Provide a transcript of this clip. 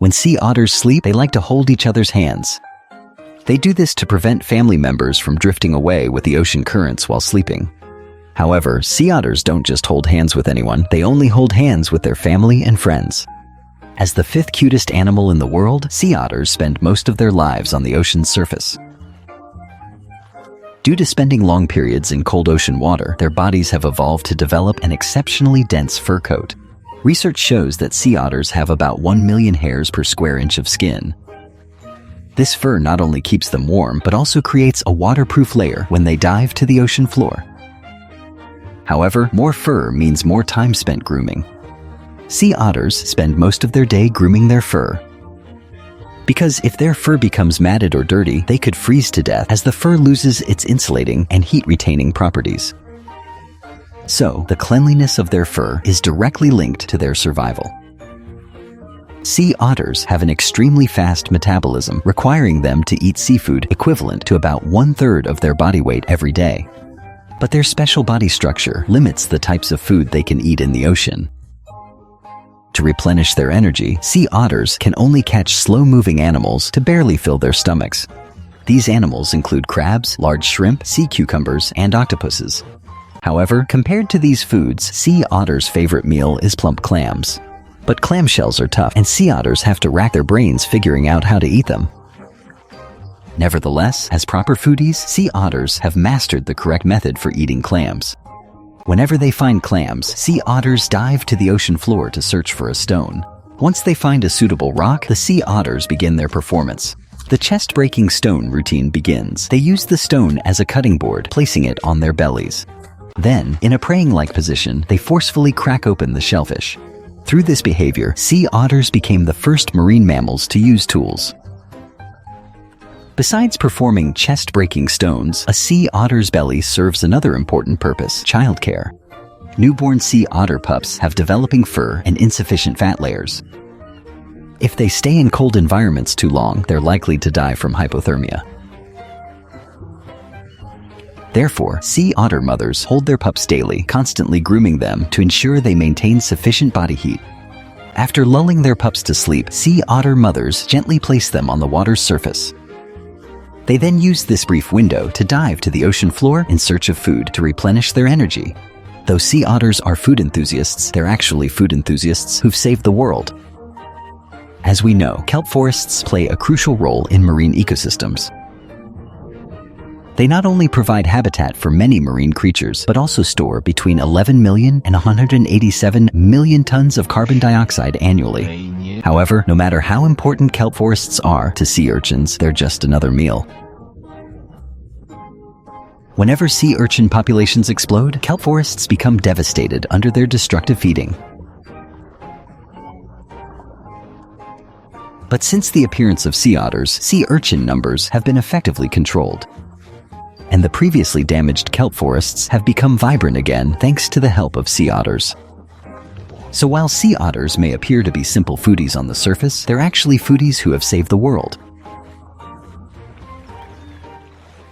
When sea otters sleep, they like to hold each other's hands. They do this to prevent family members from drifting away with the ocean currents while sleeping. However, sea otters don't just hold hands with anyone, they only hold hands with their family and friends. As the fifth cutest animal in the world, sea otters spend most of their lives on the ocean's surface. Due to spending long periods in cold ocean water, their bodies have evolved to develop an exceptionally dense fur coat. Research shows that sea otters have about 1 million hairs per square inch of skin. This fur not only keeps them warm, but also creates a waterproof layer when they dive to the ocean floor. However, more fur means more time spent grooming. Sea otters spend most of their day grooming their fur. Because if their fur becomes matted or dirty, they could freeze to death as the fur loses its insulating and heat-retaining properties. So, the cleanliness of their fur is directly linked to their survival. Sea otters have an extremely fast metabolism, requiring them to eat seafood equivalent to about 1/3 of their body weight every day. But their special body structure limits the types of food they can eat in the ocean. To replenish their energy, sea otters can only catch slow-moving animals to barely fill their stomachs. These animals include crabs, large shrimp, sea cucumbers, and octopuses. However, compared to these foods, sea otters' favorite meal is plump clams. But clamshells are tough, and sea otters have to rack their brains figuring out how to eat them. Nevertheless, as proper foodies, sea otters have mastered the correct method for eating clams. Whenever they find clams, sea otters dive to the ocean floor to search for a stone. Once they find a suitable rock, the sea otters begin their performance. The chest-breaking stone routine begins. They use the stone as a cutting board, placing it on their bellies. Then, in a praying-like position, they forcefully crack open the shellfish. Through this behavior, sea otters became the first marine mammals to use tools. Besides performing chest-breaking stones, a sea otter's belly serves another important purpose: childcare. Newborn sea otter pups have developing fur and insufficient fat layers. If they stay in cold environments too long, they're likely to die from hypothermia. Therefore, sea otter mothers hold their pups daily, constantly grooming them to ensure they maintain sufficient body heat. After lulling their pups to sleep, sea otter mothers gently place them on the water's surface. They then use this brief window to dive to the ocean floor in search of food to replenish their energy. Though sea otters are food enthusiasts, they're actually food enthusiasts who've saved the world. As we know, kelp forests play a crucial role in marine ecosystems. They not only provide habitat for many marine creatures, but also store between 11 million and 187 million tons of carbon dioxide annually. However, no matter how important kelp forests are to sea urchins, they're just another meal. Whenever sea urchin populations explode, kelp forests become devastated under their destructive feeding. But since the appearance of sea otters, sea urchin numbers have been effectively controlled. And the previously damaged kelp forests have become vibrant again thanks to the help of sea otters. So while sea otters may appear to be simple foodies on the surface, they're actually foodies who have saved the world.